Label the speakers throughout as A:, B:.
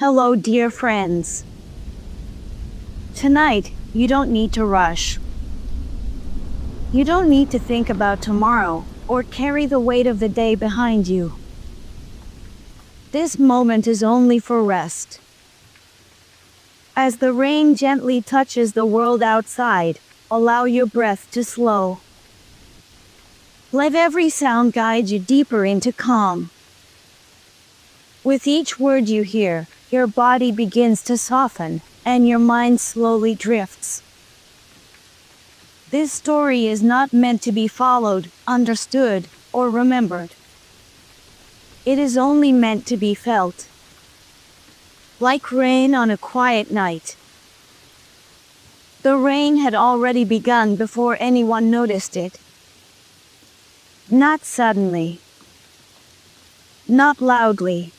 A: Hello, dear friends. Tonight, you don't need to rush. You don't need to think about tomorrow or carry the weight of the day behind you. This moment is only for rest. As the rain gently touches the world outside, allow your breath to slow. Let every sound guide you deeper into calm. With each word you hear, your body begins to soften, and your mind slowly drifts. This story is not meant to be followed, understood, or remembered. It is only meant to be felt. Like rain on a quiet night. The rain had already begun before anyone noticed it. Not suddenly. Not loudly.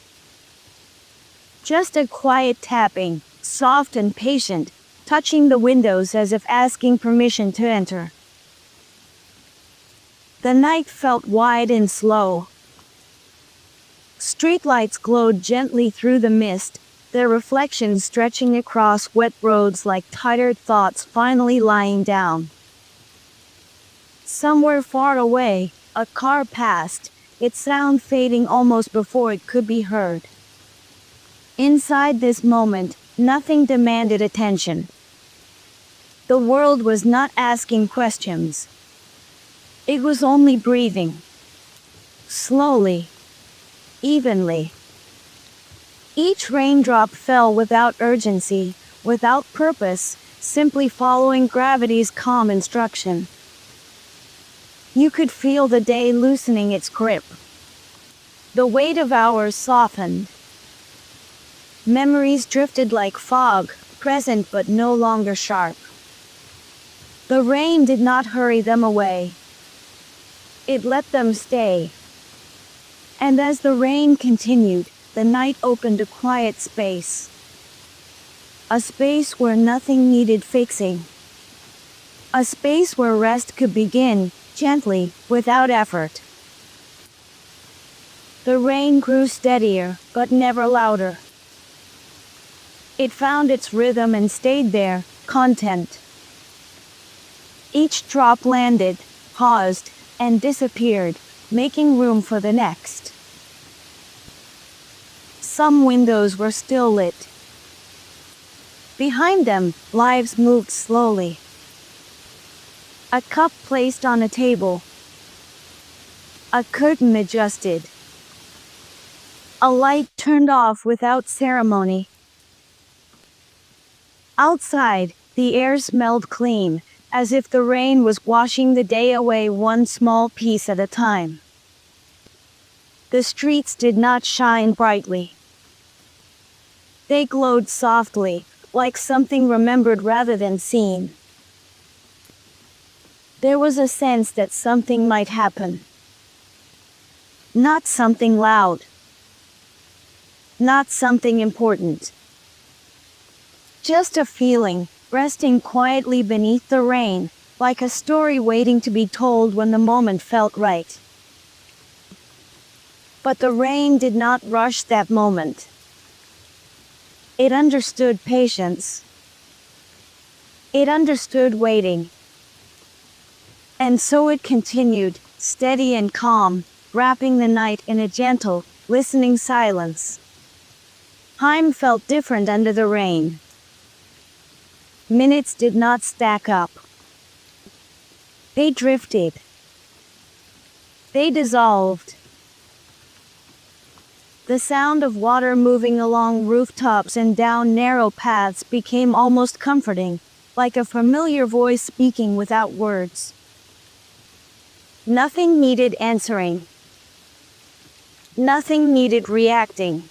A: Just a quiet tapping, soft and patient, touching the windows as if asking permission to enter. The night felt wide and slow. Streetlights glowed gently through the mist, their reflections stretching across wet roads like tired thoughts finally lying down. Somewhere far away, a car passed, its sound fading almost before it could be heard. Inside this moment, nothing demanded attention. The world was not asking questions. It was only breathing. Slowly. Evenly. Each raindrop fell without urgency, without purpose, simply following gravity's calm instruction. You could feel the day loosening its grip. The weight of hours softened. Memories drifted like fog, present but no longer sharp. The rain did not hurry them away. It let them stay. And as the rain continued, the night opened a quiet space. A space where nothing needed fixing. A space where rest could begin, gently, without effort. The rain grew steadier, but never louder. It found its rhythm and stayed there, content. Each drop landed, paused, and disappeared, making room for the next. Some windows were still lit. Behind them, lives moved slowly. A cup placed on a table. A curtain adjusted. A light turned off without ceremony. Outside, the air smelled clean, as if the rain was washing the day away one small piece at a time. The streets did not shine brightly. They glowed softly, like something remembered rather than seen. There was a sense that something might happen. Not something loud. Not something important. Just a feeling, resting quietly beneath the rain, like a story waiting to be told when the moment felt right. But the rain did not rush that moment. It understood patience. It understood waiting. And so it continued, steady and calm, wrapping the night in a gentle, listening silence. Time felt different under the rain. Minutes did not stack up. They drifted. They dissolved. The sound of water moving along rooftops and down narrow paths became almost comforting, like a familiar voice speaking without words. Nothing needed answering. Nothing needed reacting.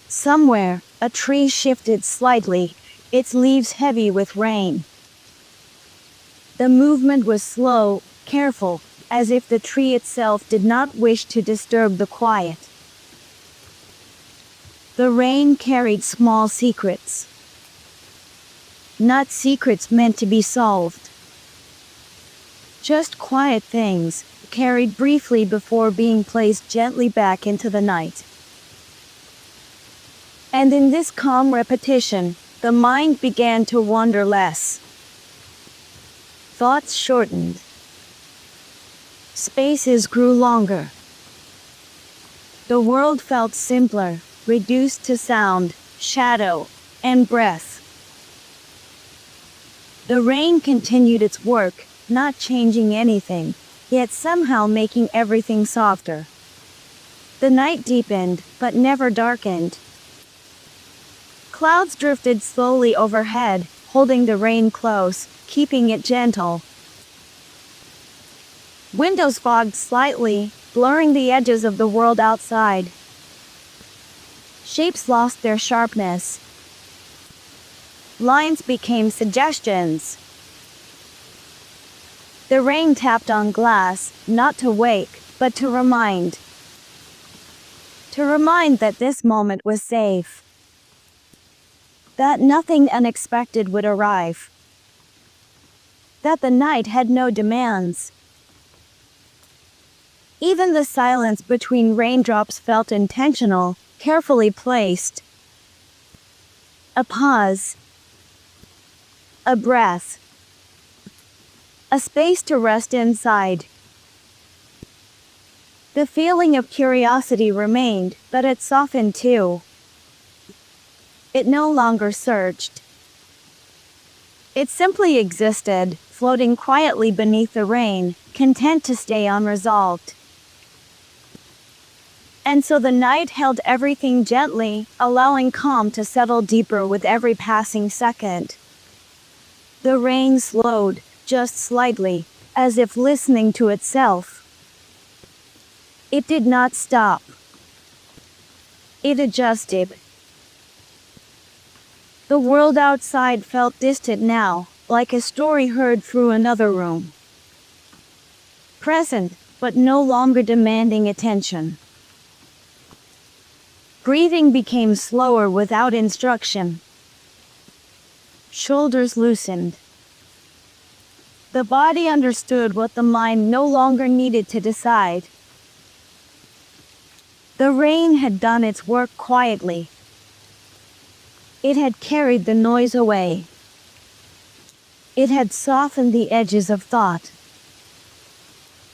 A: Somewhere, a tree shifted slightly, its leaves heavy with rain. The movement was slow, careful, as if the tree itself did not wish to disturb the quiet. The rain carried small secrets. Not secrets meant to be solved. Just quiet things, carried briefly before being placed gently back into the night. And in this calm repetition, the mind began to wander less. Thoughts shortened. Spaces grew longer. The world felt simpler, reduced to sound, shadow, and breath. The rain continued its work, not changing anything, yet somehow making everything softer. The night deepened, but never darkened. Clouds drifted slowly overhead, holding the rain close, keeping it gentle. Windows fogged slightly, blurring the edges of the world outside. Shapes lost their sharpness. Lines became suggestions. The rain tapped on glass, not to wake, but to remind. To remind that this moment was safe. That nothing unexpected would arrive. That the night had no demands. Even the silence between raindrops felt intentional, carefully placed. A pause. A breath. A space to rest inside. The feeling of curiosity remained, but it softened too. It no longer searched. It simply existed, floating quietly beneath the rain, content to stay unresolved. And so the night held everything gently, allowing calm to settle deeper with every passing second. The rain slowed, just slightly, as if listening to itself. It did not stop. It adjusted. The world outside felt distant now, like a story heard through another room. Present, but no longer demanding attention. Breathing became slower without instruction. Shoulders loosened. The body understood what the mind no longer needed to decide. The rain had done its work quietly. It had carried the noise away. It had softened the edges of thought.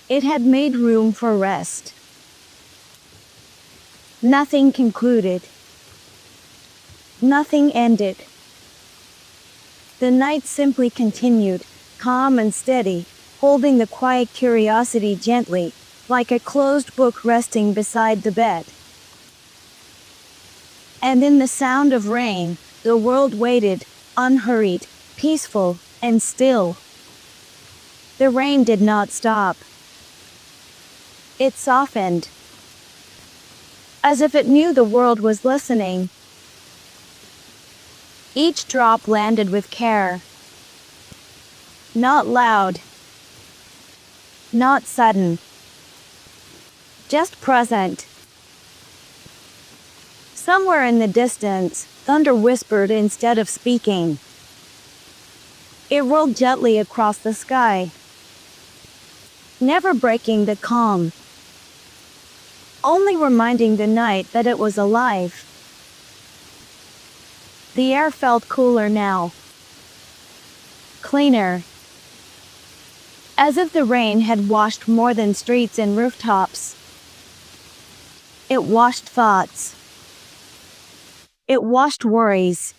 A: It had made room for rest. Nothing concluded. Nothing ended. The night simply continued, calm and steady, holding the quiet curiosity gently, like a closed book resting beside the bed. And in the sound of rain, the world waited, unhurried, peaceful, and still. The rain did not stop. It softened. As if it knew the world was listening. Each drop landed with care. Not loud. Not sudden. Just present. Somewhere in the distance, thunder whispered instead of speaking. It rolled gently across the sky, never breaking the calm, only reminding the night that it was alive. The air felt cooler now, cleaner, as if the rain had washed more than streets and rooftops. It washed thoughts. It washed worries.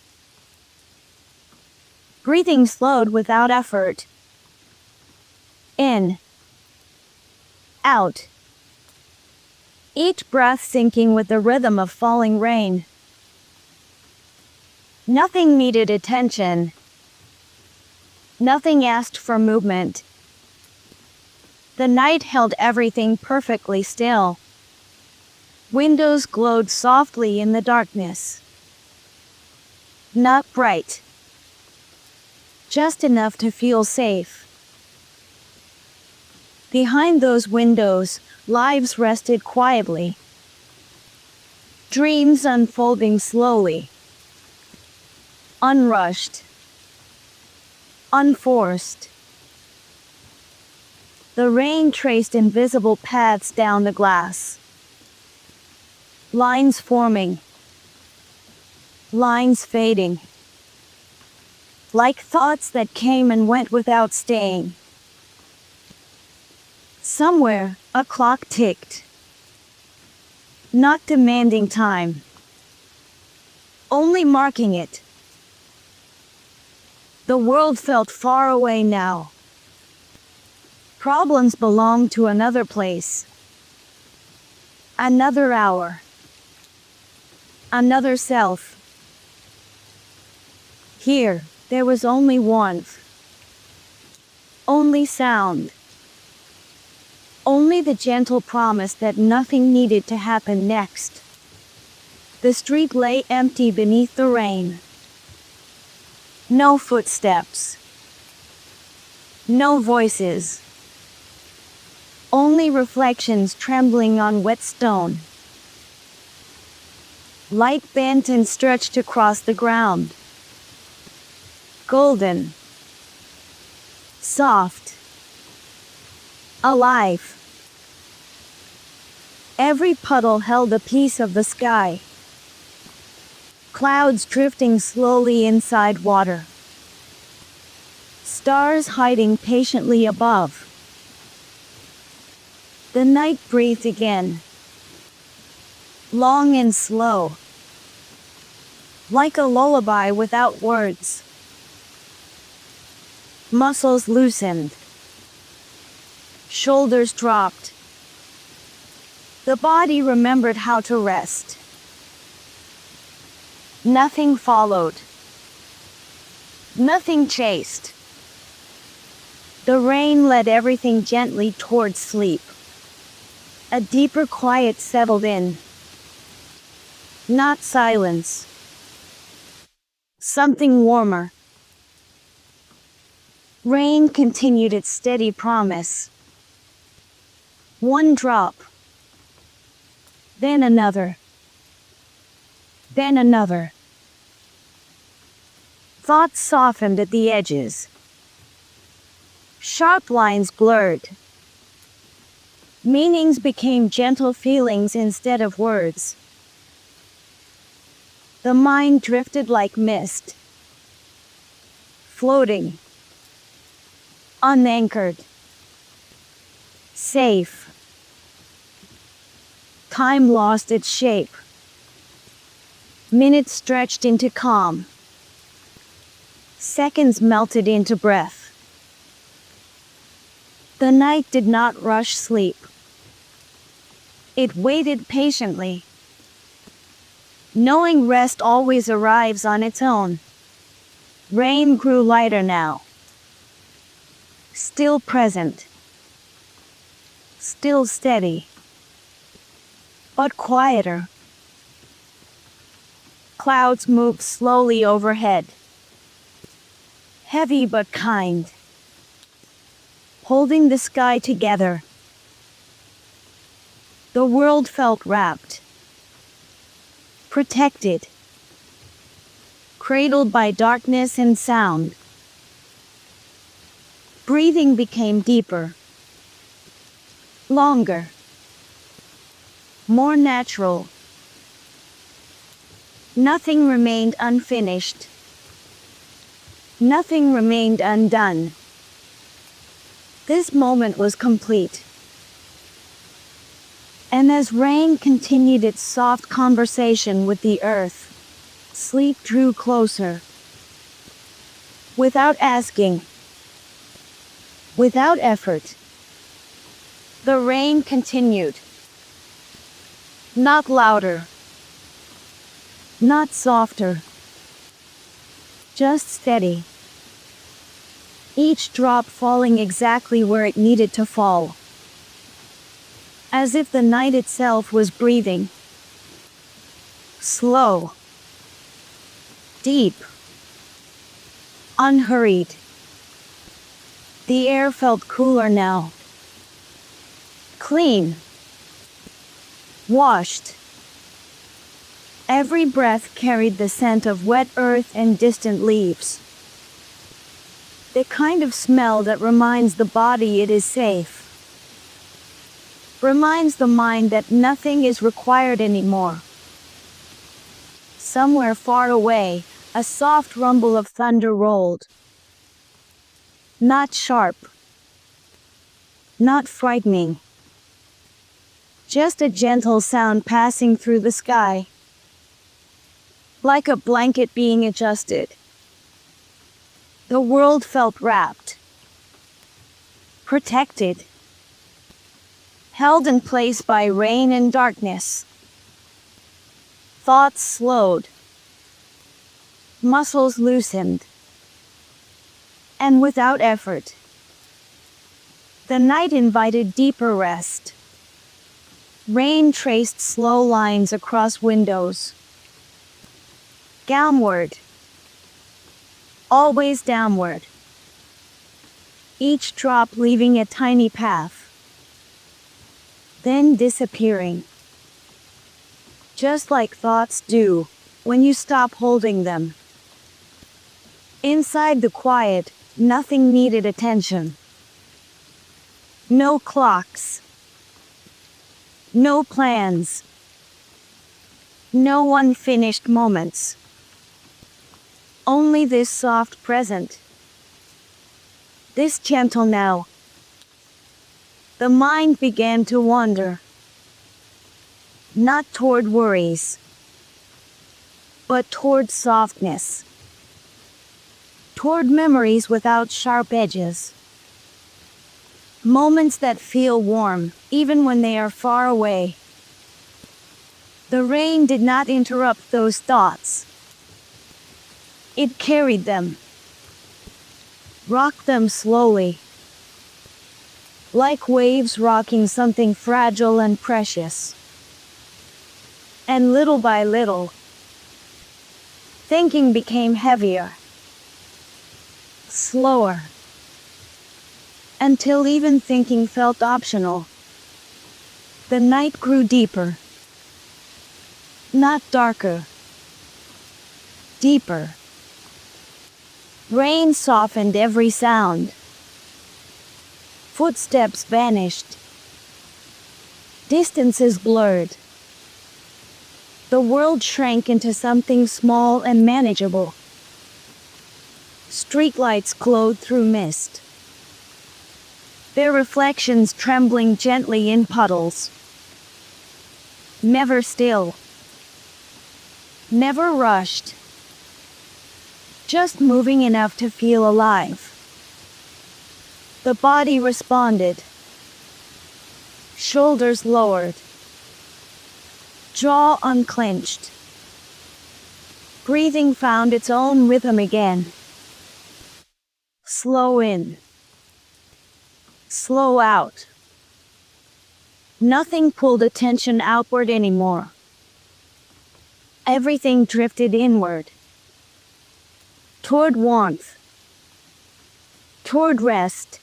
A: Breathing slowed without effort. In. Out. Each breath syncing with the rhythm of falling rain. Nothing needed attention. Nothing asked for movement. The night held everything perfectly still. Windows glowed softly in the darkness. Not bright. Just enough to feel safe. Behind those windows, lives rested quietly. Dreams unfolding slowly. Unrushed. Unforced. The rain traced invisible paths down the glass. Lines forming. lines fading, like thoughts that came and went without staying. Somewhere, a clock ticked, not demanding time, only marking it. The world felt far away now. Problems belonged to another place, another hour, another self. Here, there was only warmth, only sound, only the gentle promise that nothing needed to happen next. The street lay empty beneath the rain. No footsteps, no voices, only reflections trembling on wet stone. Light bent and stretched across the ground. Golden, soft, alive. Every puddle held a piece of the sky. Clouds drifting slowly inside water. Stars hiding patiently above. The night breathed again, long and slow, like a lullaby without words. Muscles loosened, shoulders dropped. The body remembered how to rest. Nothing followed. Nothing chased. The rain led everything gently towards sleep. A deeper quiet settled in. Not silence. Something warmer. Rain continued its steady promise. One drop. Then another. Then another. Thoughts softened at the edges. Sharp lines blurred. Meanings became gentle feelings instead of words. The mind drifted like mist, floating, unanchored, safe. Time lost its shape. Minutes stretched into calm. Seconds melted into breath. The night did not rush sleep. It waited patiently, knowing rest always arrives on its own. Rain grew lighter now, still present, still steady, but quieter. Clouds moved slowly overhead, heavy but kind, holding the sky together. The world felt wrapped, protected, cradled by darkness and sound. Breathing became deeper, longer, more natural. Nothing remained unfinished. Nothing remained undone. This moment was complete. And as rain continued its soft conversation with the earth, sleep drew closer. Without asking, without effort, the rain continued. Not louder, not softer, just steady. Each drop falling exactly where it needed to fall. As if the night itself was breathing. Slow. Deep. Unhurried. The air felt cooler now. Clean. Washed. Every breath carried the scent of wet earth and distant leaves. The kind of smell that reminds the body it is safe. Reminds the mind that nothing is required anymore. somewhere far away, a soft rumble of thunder rolled. Not sharp. Not frightening. Just a gentle sound passing through the sky. Like a blanket being adjusted. The world felt wrapped. Protected. Held in place by rain and darkness. Thoughts slowed. Muscles loosened. And without effort, the night invited deeper rest. Rain traced slow lines across windows. Downward. Always downward. Each drop leaving a tiny path. Then disappearing. Just like thoughts do, when you stop holding them. Inside the quiet, nothing needed attention. No clocks. No plans. No unfinished moments. Only this soft present. This gentle now. The mind began to wander. Not toward worries, but toward softness. Toward memories without sharp edges. Moments that feel warm, even when they are far away. The rain did not interrupt those thoughts. It carried them. Rocked them slowly. Like waves rocking something fragile and precious. And little by little, thinking became heavier. Slower. Until even thinking felt optional. The night grew deeper. Not darker. Deeper. Rain softened every sound. Footsteps vanished. Distances blurred. The world shrank into something small and manageable. Streetlights glowed through mist. Their reflections trembling gently in puddles. Never still. Never rushed. Just moving enough to feel alive. The body responded. Shoulders lowered. Jaw unclenched. Breathing found its own rhythm again. Slow in. Slow out. Nothing pulled attention outward anymore. Everything drifted inward. Toward warmth. Toward rest.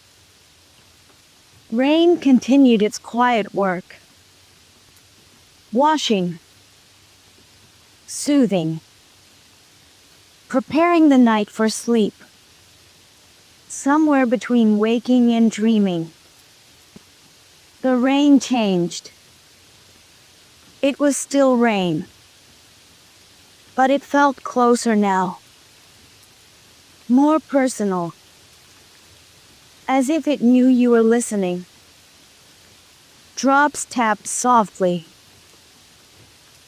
A: Rain continued its quiet work. Washing. Soothing. Preparing the night for sleep. Somewhere between waking and dreaming. The rain changed. It was still rain. But it felt closer now. More personal. As if it knew you were listening. Drops tapped softly.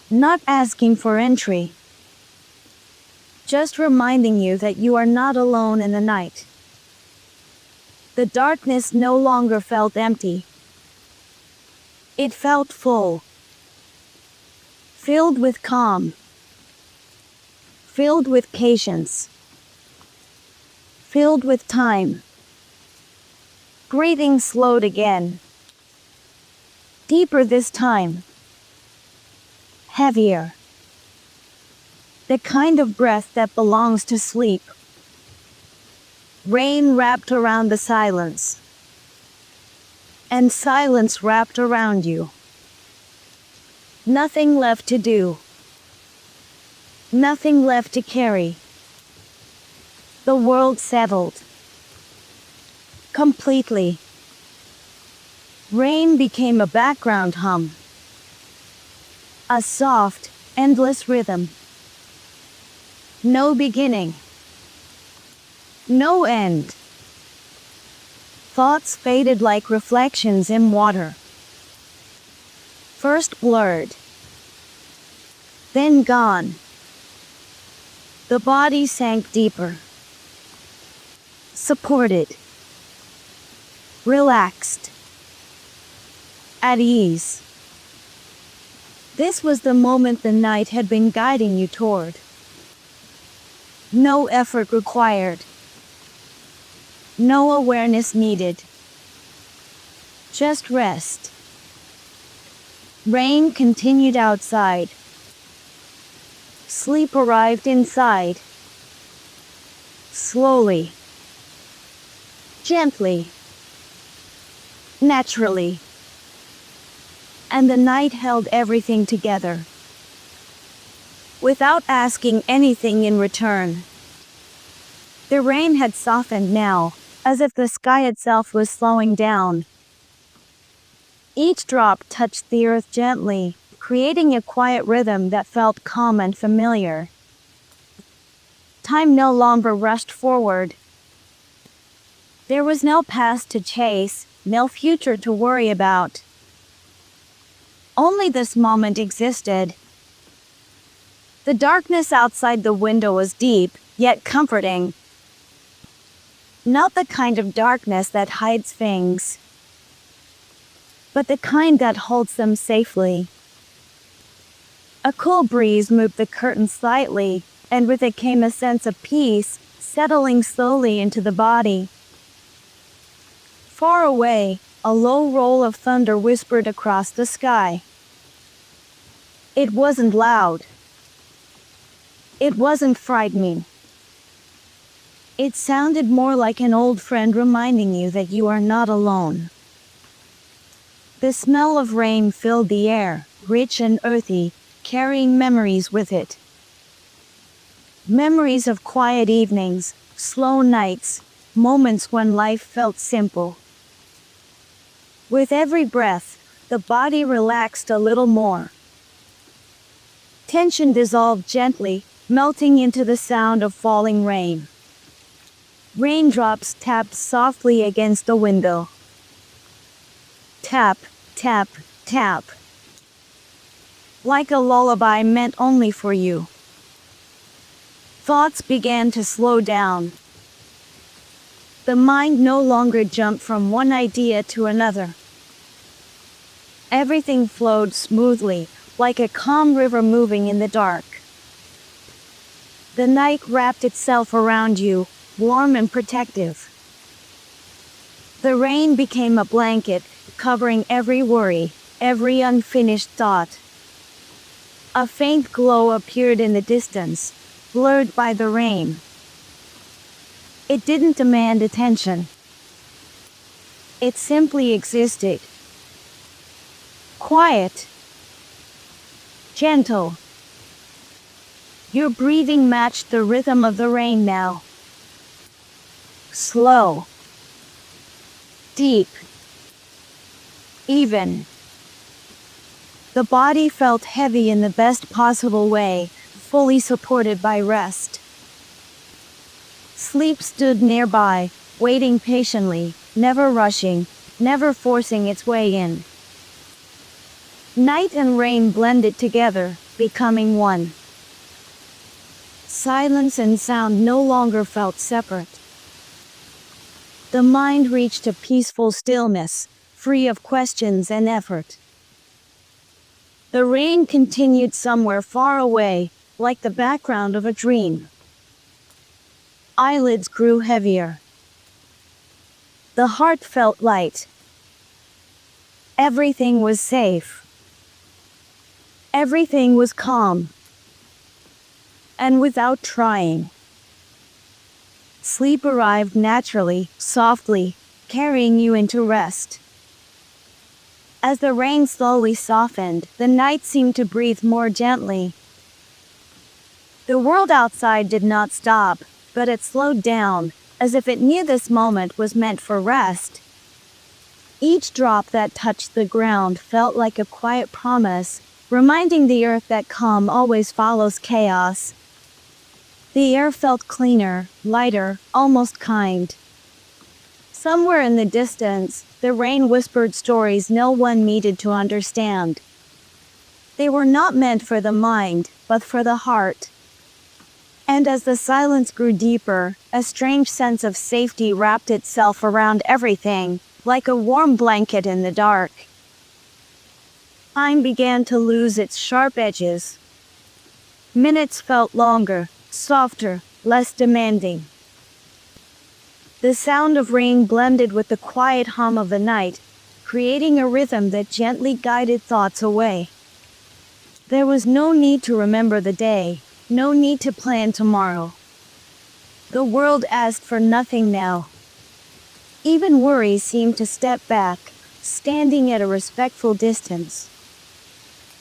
A: Not asking for entry. Just reminding you that you are not alone in the night. The darkness no longer felt empty. It felt full. Filled with calm. Filled with patience. Filled with time. Breathing slowed again. Deeper this time. Heavier. The kind of breath that belongs to sleep. Rain wrapped around the silence. And silence wrapped around you. Nothing left to do. Nothing left to carry. The world settled. Completely. Rain became a background hum. A soft, endless rhythm. No beginning. No end. Thoughts faded like reflections in water. First blurred, then gone. The body sank deeper. Supported. Relaxed. At ease. This was the moment the night had been guiding you toward. No effort required. No awareness needed. Just rest. Rain continued outside. Sleep arrived inside. Slowly. Gently. Naturally. And the night held everything together. Without asking anything in return. The rain had softened now, as if the sky itself was slowing down. Each drop touched the earth gently, creating a quiet rhythm that felt calm and familiar. Time no longer rushed forward. There was no past to chase, no future to worry about. Only this moment existed. The darkness outside the window was deep, yet comforting. Not the kind of darkness that hides things, but the kind that holds them safely. A cool breeze moved the curtain slightly, and with it came a sense of peace, settling slowly into the body. Far away, a low roll of thunder whispered across the sky. It wasn't loud. It wasn't frightening. It sounded more like an old friend reminding you that you are not alone. The smell of rain filled the air, rich and earthy, carrying memories with it. Memories of quiet evenings, slow nights, moments when life felt simple. With every breath, the body relaxed a little more. Tension dissolved gently, melting into the sound of falling rain. Raindrops tapped softly against the window. Tap, tap, tap. Like a lullaby meant only for you. Thoughts began to slow down. The mind no longer jumped from one idea to another. Everything flowed smoothly, like a calm river moving in the dark. The night wrapped itself around you, warm and protective. The rain became a blanket, covering every worry, every unfinished thought. A faint glow appeared in the distance, blurred by the rain. It didn't demand attention. It simply existed. Quiet. Gentle. Your breathing matched the rhythm of the rain now. Slow. Deep. Even. The body felt heavy in the best possible way, fully supported by rest. Sleep stood nearby, waiting patiently, never rushing, never forcing its way in. Night and rain blended together, becoming one. Silence and sound no longer felt separate. The mind reached a peaceful stillness, free of questions and effort. The rain continued somewhere far away, like the background of a dream. Eyelids grew heavier. The heart felt light. Everything was safe. Everything was calm. And without trying, sleep arrived naturally, softly, carrying you into rest. As the rain slowly softened, the night seemed to breathe more gently. The world outside did not stop, but it slowed down, as if it knew this moment was meant for rest. Each drop that touched the ground felt like a quiet promise, reminding the earth that calm always follows chaos. The air felt cleaner, lighter, almost kind. Somewhere in the distance, the rain whispered stories no one needed to understand. They were not meant for the mind, but for the heart. And as the silence grew deeper, a strange sense of safety wrapped itself around everything, like a warm blanket in the dark. Time began to lose its sharp edges. Minutes felt longer, softer, less demanding. The sound of rain blended with the quiet hum of the night, creating a rhythm that gently guided thoughts away. There was no need to remember the day, no need to plan tomorrow. The world asked for nothing now. Even worries seemed to step back, standing at a respectful distance.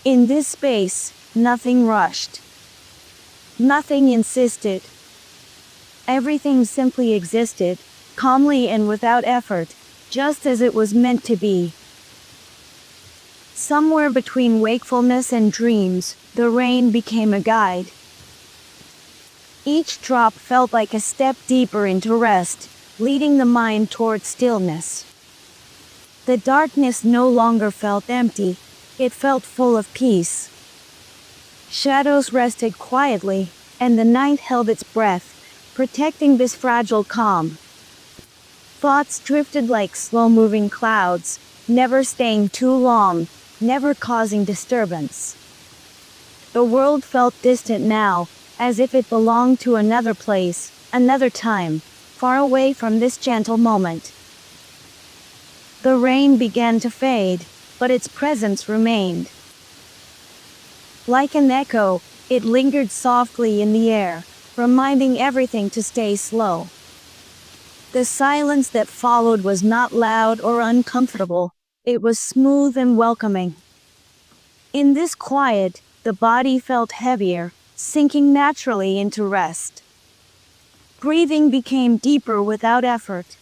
A: In this space, nothing rushed. Nothing insisted. Everything simply existed, calmly and without effort, just as it was meant to be. Somewhere between wakefulness and dreams, the rain became a guide. Each drop felt like a step deeper into rest, leading the mind toward stillness. The darkness no longer felt empty, it felt full of peace. Shadows rested quietly, and the night held its breath, protecting this fragile calm. Thoughts drifted like slow-moving clouds, never staying too long, never causing disturbance. The world felt distant now, as if it belonged to another place, another time, far away from this gentle moment. The rain began to fade, but its presence remained. Like an echo, it lingered softly in the air, reminding everything to stay slow. The silence that followed was not loud or uncomfortable, it was smooth and welcoming. In this quiet, the body felt heavier, sinking naturally into rest. Breathing became deeper without effort.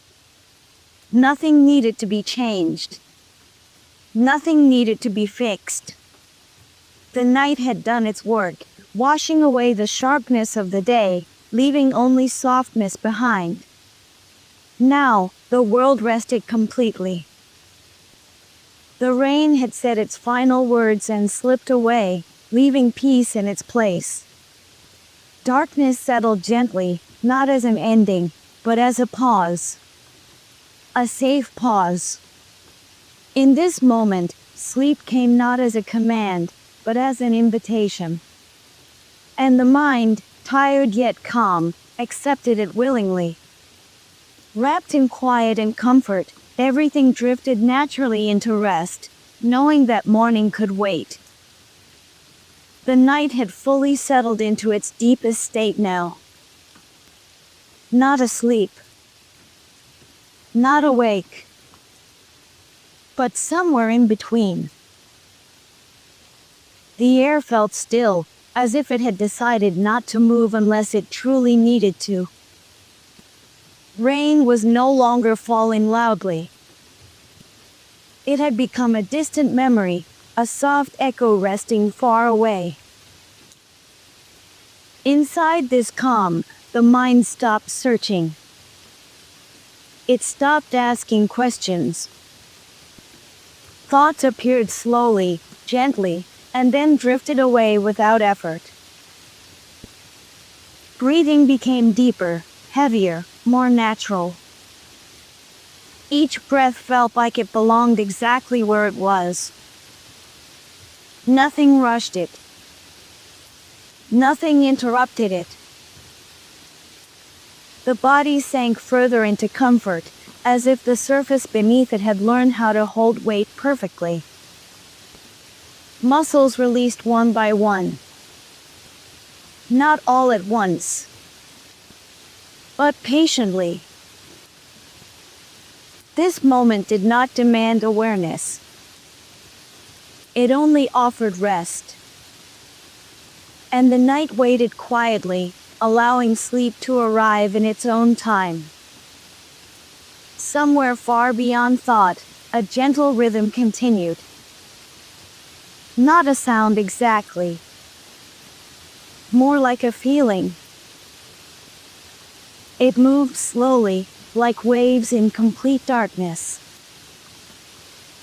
A: Nothing needed to be changed. Nothing needed to be fixed. The night had done its work, washing away the sharpness of the day, leaving only softness behind. Now, the world rested completely. The rain had said its final words and slipped away, leaving peace in its place. Darkness settled gently, not as an ending, but as a pause. A safe pause. In this moment, sleep came not as a command, but as an invitation. And the mind, tired yet calm, accepted it willingly. Wrapped in quiet and comfort, everything drifted naturally into rest, knowing that morning could wait. The night had fully settled into its deepest state now. Not asleep. Not awake. But somewhere in between. The air felt still, as if it had decided not to move unless it truly needed to. Rain was no longer falling loudly. It had become a distant memory, a soft echo resting far away. Inside this calm, the mind stopped searching. It stopped asking questions. Thoughts appeared slowly, gently, and then drifted away without effort. Breathing became deeper, heavier, more natural. Each breath felt like it belonged exactly where it was. Nothing rushed it. Nothing interrupted it. The body sank further into comfort, as if the surface beneath it had learned how to hold weight perfectly. Muscles released one by one. Not all at once, but patiently. This moment did not demand awareness. It only offered rest. And the night waited quietly, allowing sleep to arrive in its own time. Somewhere far beyond thought, a gentle rhythm continued. Not a sound exactly. More like a feeling. It moved slowly, like waves in complete darkness.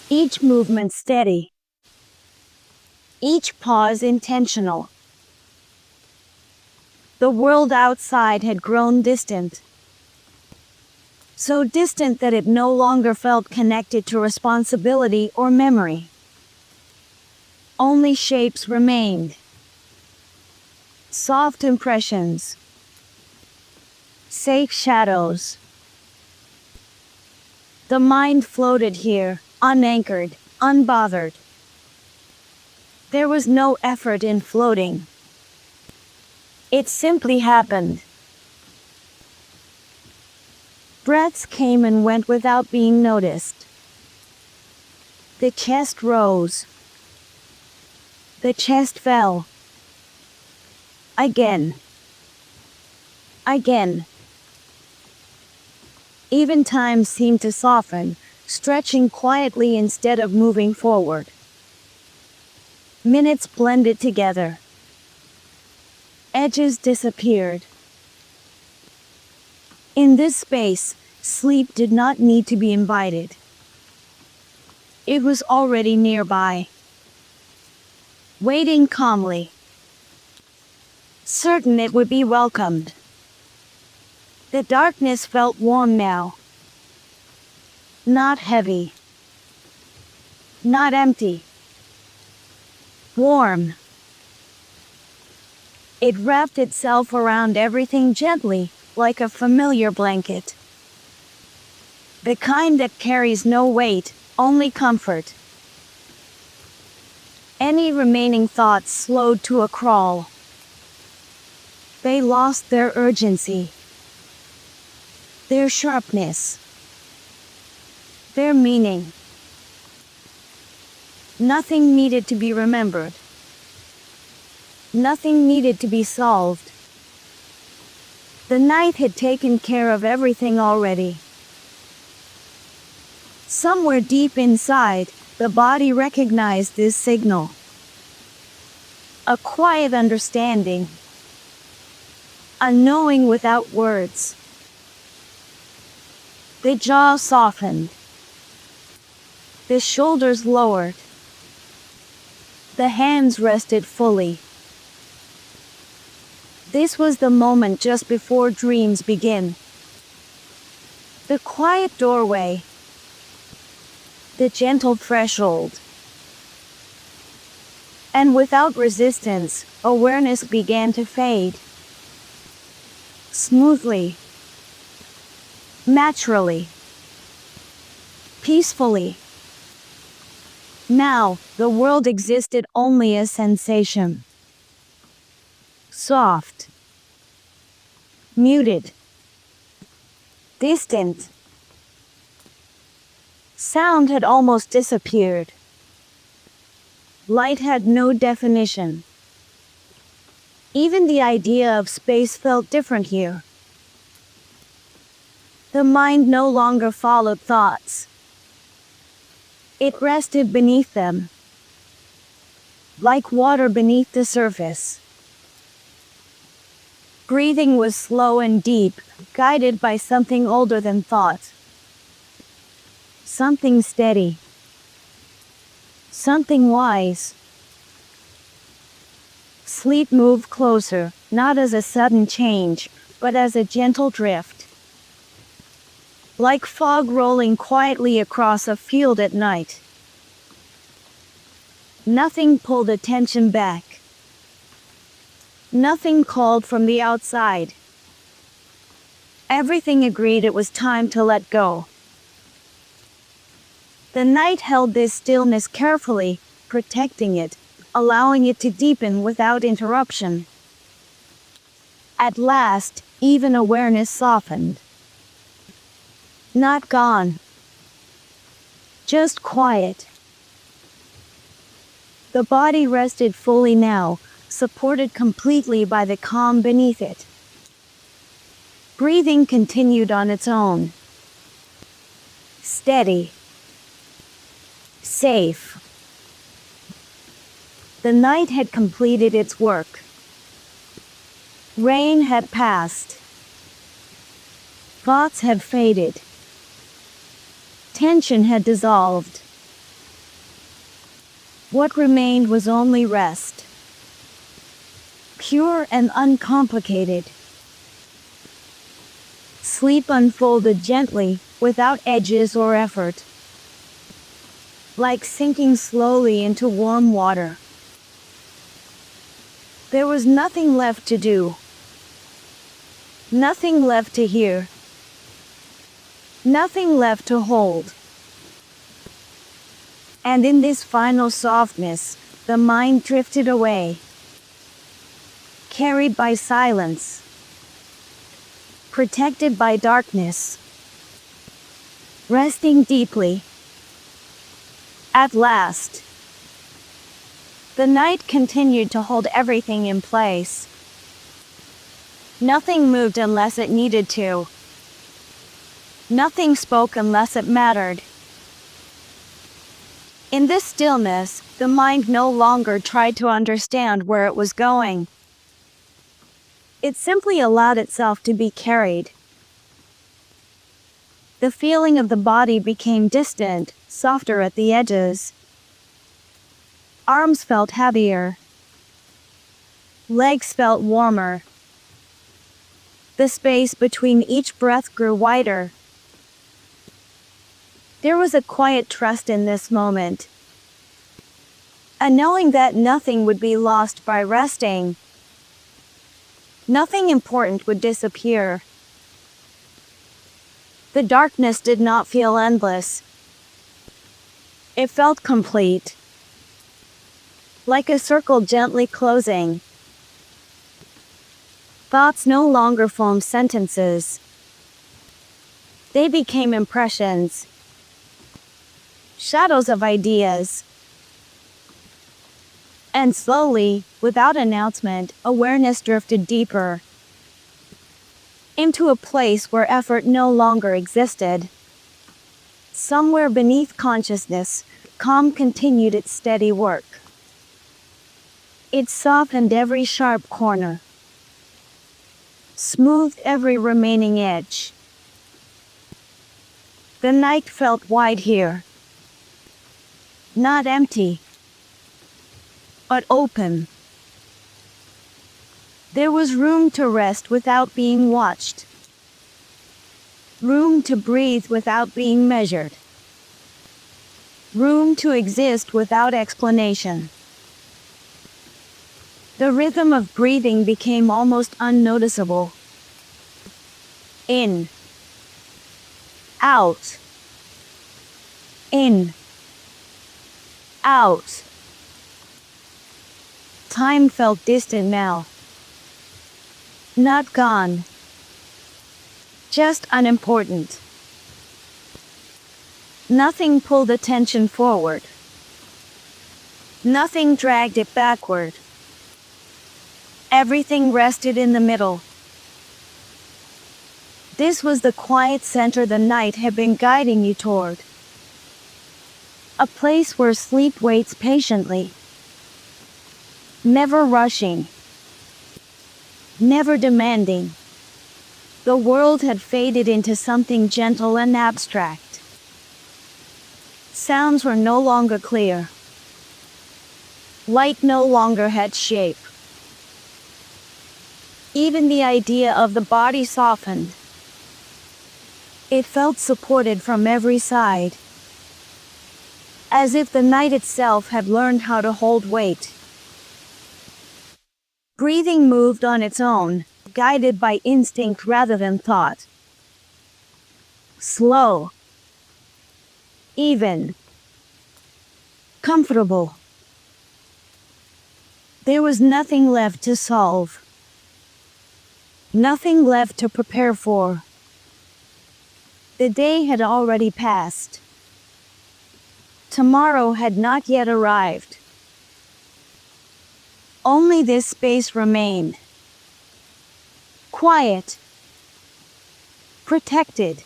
A: Each movement steady. Each pause intentional. The world outside had grown distant. So distant that it no longer felt connected to responsibility or memory. Only shapes remained. Soft impressions. Safe shadows. The mind floated here, unanchored, unbothered. There was no effort in floating. It simply happened. Breaths came and went without being noticed. The chest rose. The chest fell. Again. Again. Even time seemed to soften, stretching quietly instead of moving forward. Minutes blended together. Edges disappeared. In this space, sleep did not need to be invited. It was already nearby. Waiting calmly. Certain it would be welcomed. The darkness felt warm now. Not heavy. Not empty. Warm. It wrapped itself around everything gently, like a familiar blanket. The kind that carries no weight, only comfort. Any remaining thoughts slowed to a crawl. They lost their urgency. Their sharpness. Their meaning. Nothing needed to be remembered. Nothing needed to be solved. The night had taken care of everything already. Somewhere deep inside, the body recognized this signal. A quiet understanding. A knowing without words. The jaw softened. The shoulders lowered. The hands rested fully. This was the moment just before dreams begin. The quiet doorway. The gentle threshold. And without resistance, awareness began to fade. Smoothly. Naturally. Peacefully. Now, the world existed only as sensation. Soft. Muted. Distant. Sound had almost disappeared. Light had no definition. Even the idea of space felt different here. The mind no longer followed thoughts. It rested beneath them. Like water beneath the surface. Breathing was slow and deep, guided by something older than thought. Something steady. Something wise. Sleep moved closer, not as a sudden change, but as a gentle drift. Like fog rolling quietly across a field at night. Nothing pulled attention back. Nothing called from the outside. Everything agreed it was time to let go. The night held this stillness carefully, protecting it, allowing it to deepen without interruption. At last, even awareness softened. Not gone. Just quiet. The body rested fully now, supported completely by the calm beneath it. Breathing continued on its own. Steady. Safe. The night had completed its work. Rain had passed. Thoughts had faded. Tension had dissolved. What remained was only rest. Pure and uncomplicated. Sleep unfolded gently, without edges or effort. Like sinking slowly into warm water. There was nothing left to do. Nothing left to hear. Nothing left to hold. And in this final softness, the mind drifted away. Carried by silence. Protected by darkness. Resting deeply. At last. The night continued to hold everything in place. Nothing moved unless it needed to. Nothing spoke unless it mattered. In this stillness, the mind no longer tried to understand where it was going. It simply allowed itself to be carried. The feeling of the body became distant, softer at the edges. Arms felt heavier. Legs felt warmer. The space between each breath grew wider. There was a quiet trust in this moment. A knowing that nothing would be lost by resting. Nothing important would disappear. The darkness did not feel endless. It felt complete. Like a circle gently closing. Thoughts no longer formed sentences. They became impressions. Shadows of ideas. And slowly, without announcement, awareness drifted deeper. Into a place where effort no longer existed. Somewhere beneath consciousness, calm continued its steady work. It softened every sharp corner. Smoothed every remaining edge. The night felt wide here. Not empty, but open. There was room to rest without being watched. Room to breathe without being measured. Room to exist without explanation. The rhythm of breathing became almost unnoticeable. In. Out. In. Out. Time felt distant now. Not gone. Just unimportant. Nothing pulled attention forward. Nothing dragged it backward. Everything rested in the middle. This was the quiet center the night had been guiding you toward. A place where sleep waits patiently. Never rushing. Never demanding. The world had faded into something gentle and abstract. Sounds were no longer clear. Light no longer had shape. Even the idea of the body softened. It felt supported from every side. As if the night itself had learned how to hold weight. Breathing moved on its own, guided by instinct rather than thought. Slow. Even. Comfortable. There was nothing left to solve. Nothing left to prepare for. The day had already passed. Tomorrow had not yet arrived. Only this space remained. Quiet. Protected.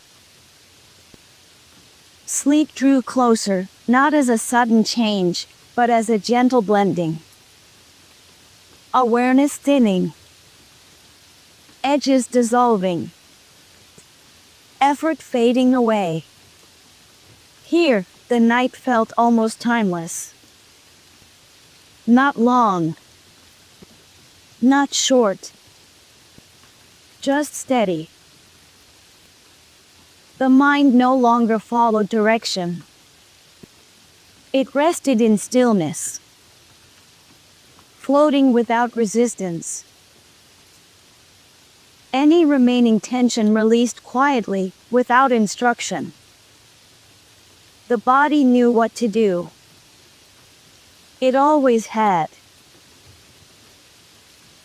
A: Sleep drew closer, not as a sudden change, but as a gentle blending. Awareness thinning. Edges dissolving. effort fading away. Here, the night felt almost timeless. Not long. Not short. Just steady. The mind no longer followed direction. It rested in stillness, floating without resistance. Any remaining tension released quietly, without instruction. The body knew what to do. It always had.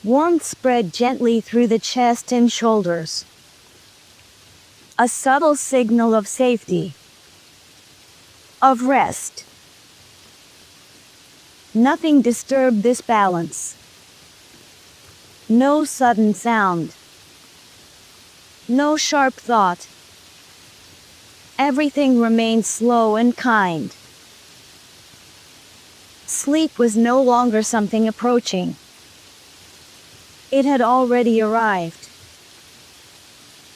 A: Warmth spread gently through the chest and shoulders. A subtle signal of safety, of rest. Nothing disturbed this balance. No sudden sound. No sharp thought. Everything remained slow and kind. Sleep was no longer something approaching. It had already arrived,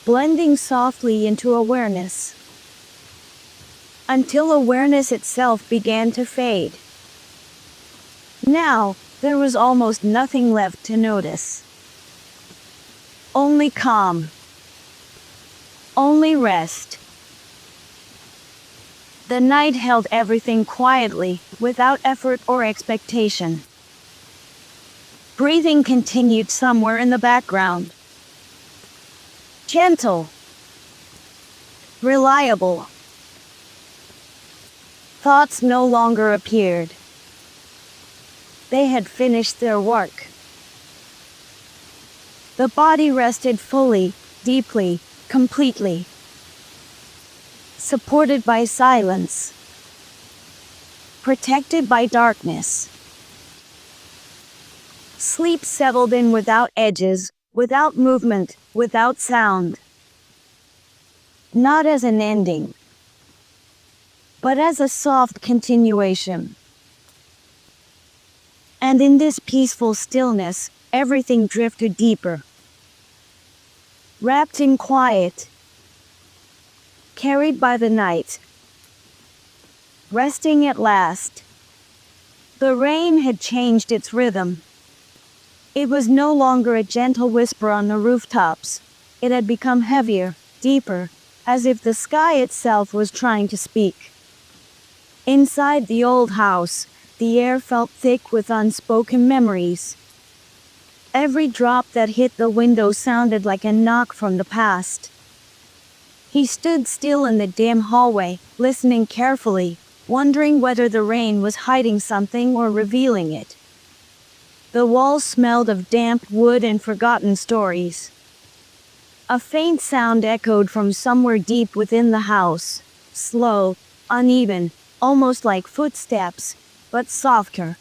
A: blending softly into awareness, until awareness itself began to fade. Now, there was almost nothing left to notice. Only calm. Only rest. The night held everything quietly, without effort or expectation. Breathing continued somewhere in the background. Gentle. Reliable. Thoughts no longer appeared. They had finished their work. The body rested fully, deeply, completely. Supported by silence. Protected by darkness. Sleep settled in without edges, without movement, without sound. Not as an ending, but as a soft continuation. And in this peaceful stillness, everything drifted deeper. Wrapped in quiet. Carried by the night. Resting at last. The rain had changed its rhythm. It was no longer a gentle whisper on the rooftops. It had become heavier, deeper, as if the sky itself was trying to speak. Inside the old house, the air felt thick with unspoken memories. Every drop that hit the window sounded like a knock from the past. He stood still in the dim hallway, listening carefully, wondering whether the rain was hiding something or revealing it. The walls smelled of damp wood and forgotten stories. A faint sound echoed from somewhere deep within the house, slow, uneven, almost like footsteps, but softer.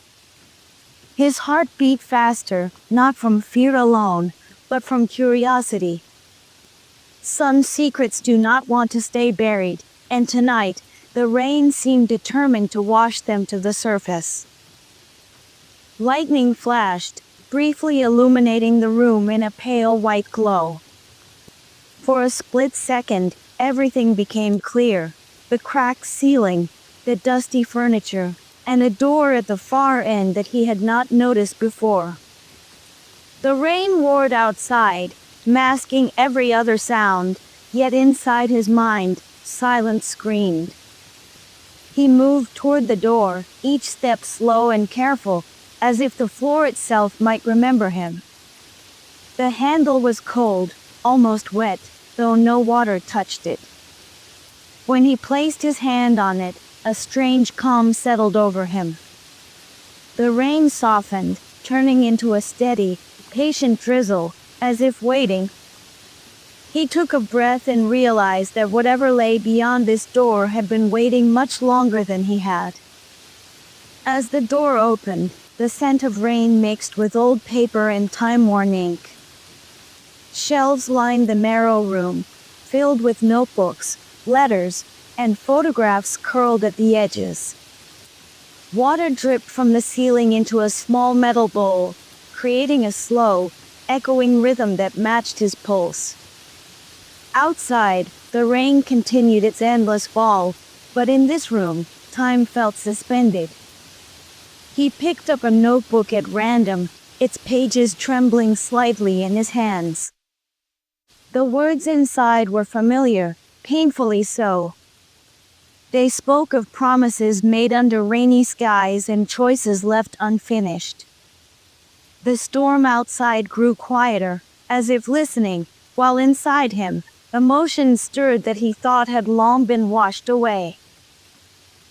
A: His heart beat faster, not from fear alone, but from curiosity. Some secrets do not want to stay buried, and tonight, the rain seemed determined to wash them to the surface. Lightning flashed, briefly illuminating the room in a pale white glow. For a split second, everything became clear. The cracked ceiling, the dusty furniture, and a door at the far end that he had not noticed before. The rain roared outside, masking every other sound, yet inside his mind, silence screamed. He moved toward the door, each step slow and careful, as if the floor itself might remember him. The handle was cold, almost wet, though no water touched it. When he placed his hand on it, a strange calm settled over him. The rain softened, turning into a steady, patient drizzle, as if waiting. He took a breath and realized that whatever lay beyond this door had been waiting much longer than he had. As the door opened, the scent of rain mixed with old paper and time-worn ink. Shelves lined the narrow room, filled with notebooks, letters, and photographs curled at the edges. Water dripped from the ceiling into a small metal bowl, creating a slow, echoing rhythm that matched his pulse. Outside, the rain continued its endless fall, but in this room, time felt suspended. He picked up a notebook at random, its pages trembling slightly in his hands. The words inside were familiar, painfully so. They spoke of promises made under rainy skies and choices left unfinished. The storm outside grew quieter, as if listening, while inside him, emotions stirred that he thought had long been washed away.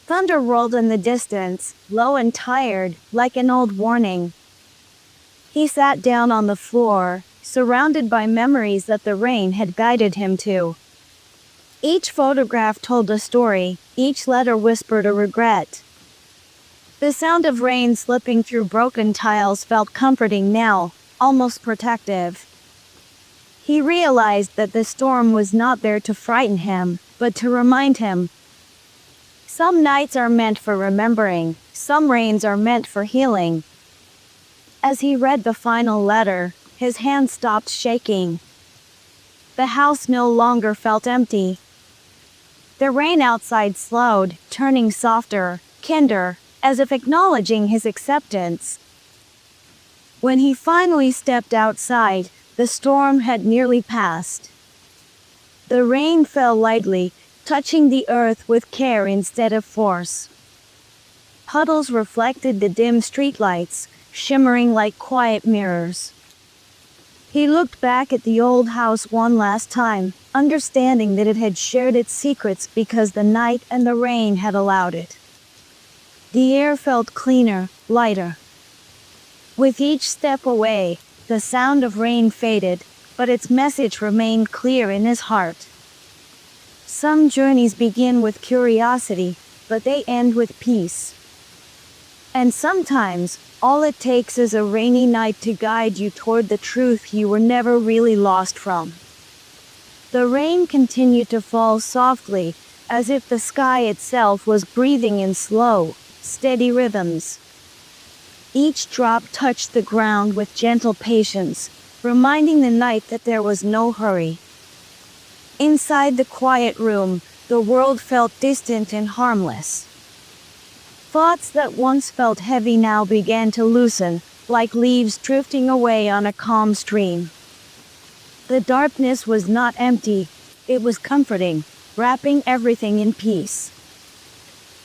A: Thunder rolled in the distance, low and tired, like an old warning. He sat down on the floor, surrounded by memories that the rain had guided him to. Each photograph told a story, each letter whispered a regret. The sound of rain slipping through broken tiles felt comforting now, almost protective. He realized that the storm was not there to frighten him, but to remind him. Some nights are meant for remembering, some rains are meant for healing. As he read the final letter, his hand stopped shaking. The house no longer felt empty. The rain outside slowed, turning softer, kinder, as if acknowledging his acceptance. When he finally stepped outside, the storm had nearly passed. The rain fell lightly, touching the earth with care instead of force. Puddles reflected the dim streetlights, shimmering like quiet mirrors. He looked back at the old house one last time, understanding that it had shared its secrets because the night and the rain had allowed it. The air felt cleaner, lighter. With each step away, the sound of rain faded, but its message remained clear in his heart. Some journeys begin with curiosity, but they end with peace. And sometimes, all it takes is a rainy night to guide you toward the truth you were never really lost from. The rain continued to fall softly, as if the sky itself was breathing in slow, steady rhythms. Each drop touched the ground with gentle patience, reminding the night that there was no hurry. Inside the quiet room, the world felt distant and harmless. Thoughts that once felt heavy now began to loosen, like leaves drifting away on a calm stream. The darkness was not empty, it was comforting, wrapping everything in peace.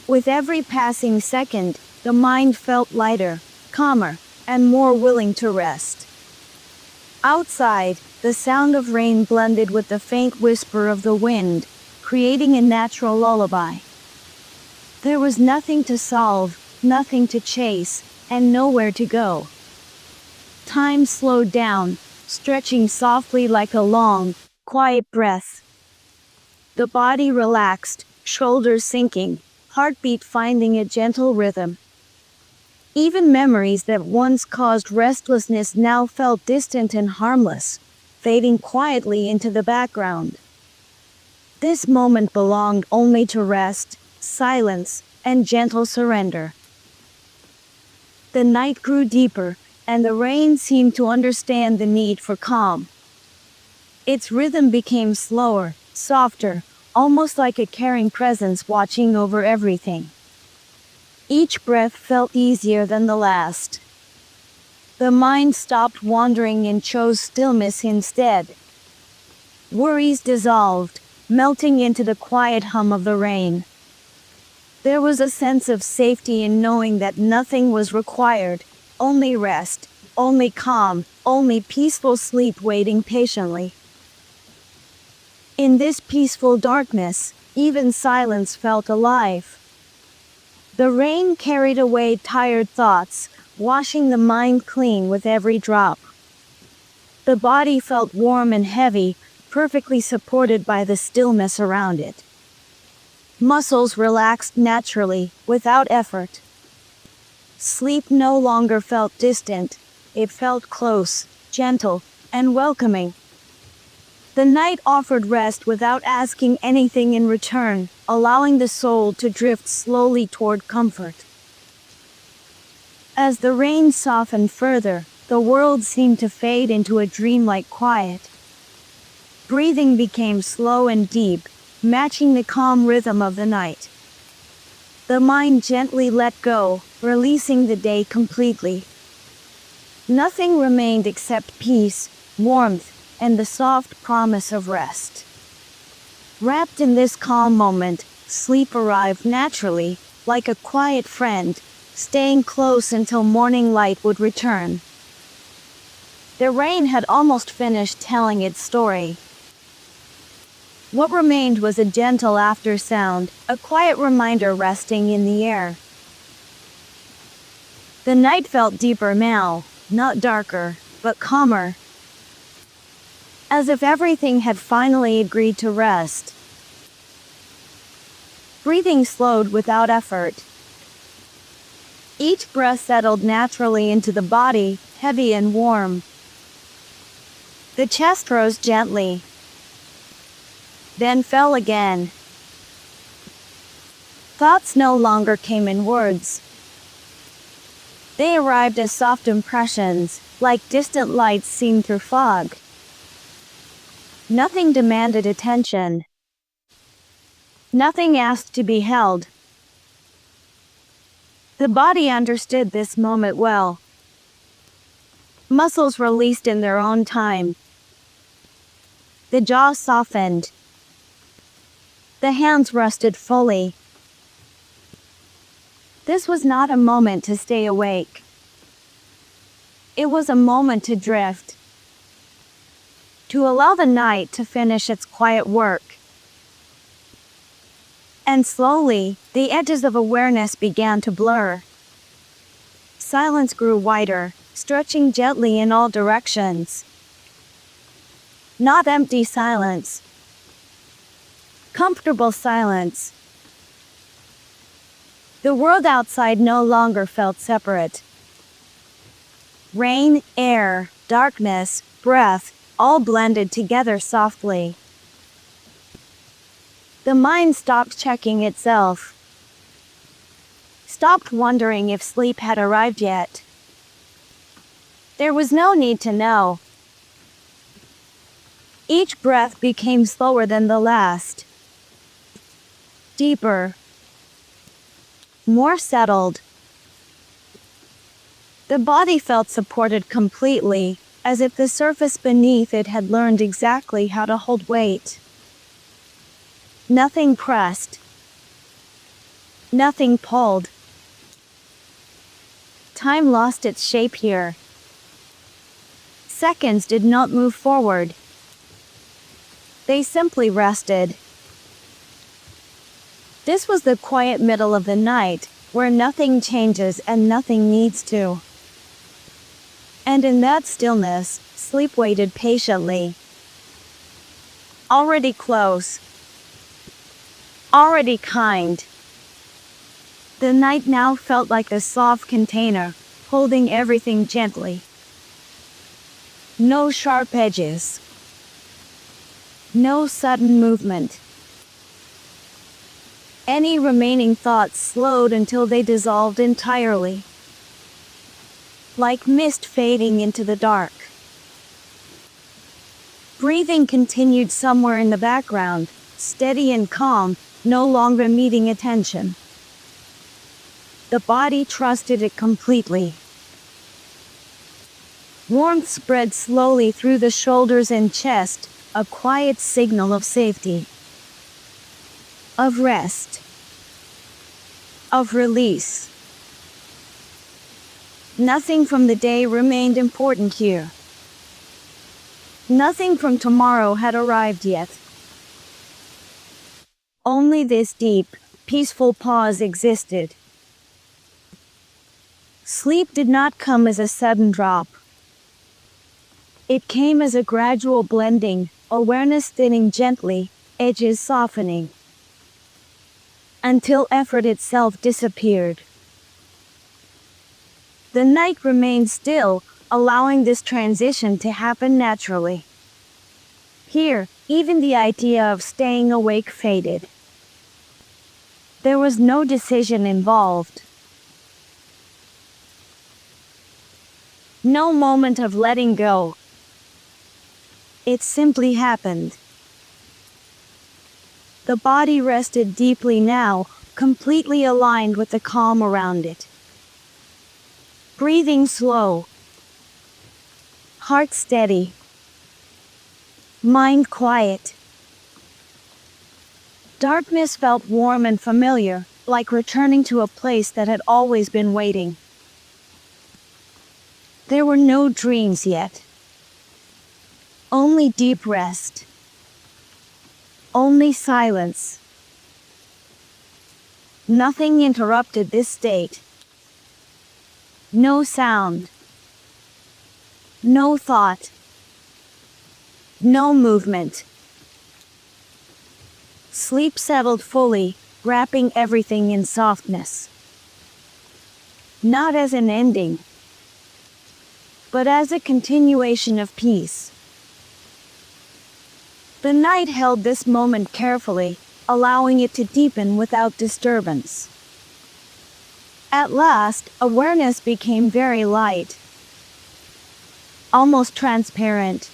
A: With every passing second, the mind felt lighter, calmer, and more willing to rest. Outside, the sound of rain blended with the faint whisper of the wind, creating a natural lullaby. There was nothing to solve, nothing to chase, and nowhere to go. Time slowed down, stretching softly like a long, quiet breath. The body relaxed, shoulders sinking, heartbeat finding a gentle rhythm. Even memories that once caused restlessness now felt distant and harmless, fading quietly into the background. This moment belonged only to rest, silence, and gentle surrender. The night grew deeper, and the rain seemed to understand the need for calm. Its rhythm became slower, softer, almost like a caring presence watching over everything. Each breath felt easier than the last. The mind stopped wandering and chose stillness instead. Worries dissolved, melting into the quiet hum of the rain. There was a sense of safety in knowing that nothing was required, only rest, only calm, only peaceful sleep waiting patiently. In this peaceful darkness, even silence felt alive. The rain carried away tired thoughts, washing the mind clean with every drop. The body felt warm and heavy, perfectly supported by the stillness around it. Muscles relaxed naturally, without effort. Sleep no longer felt distant, it felt close, gentle, and welcoming. The night offered rest without asking anything in return, allowing the soul to drift slowly toward comfort. As the rain softened further, the world seemed to fade into a dreamlike quiet. Breathing became slow and deep, matching the calm rhythm of the night. The mind gently let go, releasing the day completely. Nothing remained except peace, warmth, and the soft promise of rest. Wrapped in this calm moment, sleep arrived naturally, like a quiet friend, staying close until morning light would return. The rain had almost finished telling its story. What remained was a gentle after sound, a quiet reminder resting in the air. The night felt deeper now, not darker, but calmer. As if everything had finally agreed to rest. Breathing slowed without effort. Each breath settled naturally into the body, heavy and warm. The chest rose gently, then fell again. Thoughts no longer came in words. They arrived as soft impressions, like distant lights seen through fog. Nothing demanded attention. Nothing asked to be held. The body understood this moment well. Muscles released in their own time. The jaw softened. The hands rested fully. This was not a moment to stay awake. It was a moment to drift. To allow the night to finish its quiet work. And slowly, the edges of awareness began to blur. Silence grew wider, stretching gently in all directions. Not empty silence. Comfortable silence. The world outside no longer felt separate. Rain, air, darkness, breath, all blended together softly. The mind stopped checking itself. Stopped wondering if sleep had arrived yet. There was no need to know. Each breath became slower than the last. Deeper. More settled. The body felt supported completely, as if the surface beneath it had learned exactly how to hold weight. Nothing pressed. Nothing pulled. Time lost its shape here. Seconds did not move forward. They simply rested. This was the quiet middle of the night, where nothing changes and nothing needs to. And in that stillness, sleep waited patiently. Already close. Already kind. The night now felt like a soft container, holding everything gently. No sharp edges. No sudden movement. Any remaining thoughts slowed until they dissolved entirely. Like mist fading into the dark. Breathing continued somewhere in the background, steady and calm, no longer needing attention. The body trusted it completely. Warmth spread slowly through the shoulders and chest, a quiet signal of safety. Of rest. Of release. Nothing from the day remained important here. Nothing from tomorrow had arrived yet. Only this deep, peaceful pause existed. Sleep did not come as a sudden drop. It came as a gradual blending, awareness thinning gently, edges softening. Until effort itself disappeared. The night remained still, allowing this transition to happen naturally. Here, even the idea of staying awake faded. There was no decision involved. No moment of letting go. It simply happened. The body rested deeply now, completely aligned with the calm around it. Breathing slow. Heart steady. Mind quiet. Darkness felt warm and familiar, like returning to a place that had always been waiting. There were no dreams yet. Only deep rest. Only silence. Nothing interrupted this state. No sound. No thought. No movement. Sleep settled fully, wrapping everything in softness. Not as an ending, but as a continuation of peace. The night held this moment carefully, allowing it to deepen without disturbance. At last, awareness became very light, almost transparent.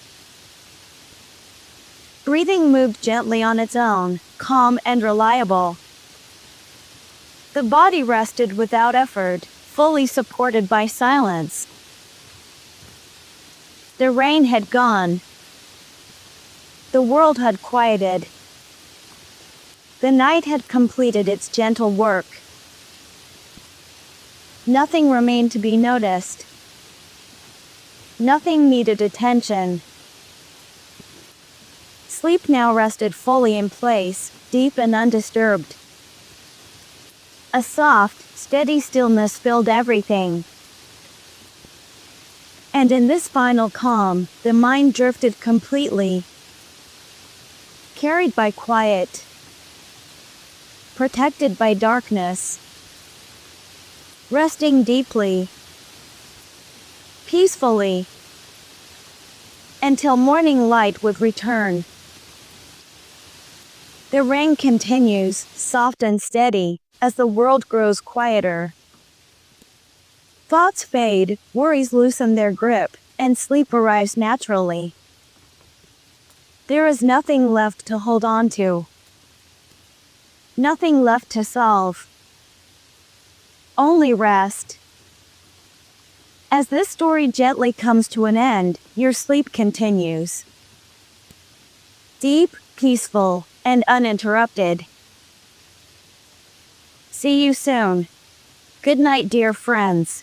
A: Breathing moved gently on its own, calm and reliable. The body rested without effort, fully supported by silence. The rain had gone. The world had quieted. The night had completed its gentle work. Nothing remained to be noticed. Nothing needed attention. Sleep now rested fully in place, deep and undisturbed. A soft, steady stillness filled everything. And in this final calm, the mind drifted completely, carried by quiet, protected by darkness, resting deeply, peacefully, until morning light would return. The rain continues, soft and steady, as the world grows quieter. Thoughts fade, worries loosen their grip, and sleep arrives naturally. There is nothing left to hold on to. Nothing left to solve. Only rest. As this story gently comes to an end, your sleep continues. Deep, peaceful, and uninterrupted. See you soon. Good night, dear friends.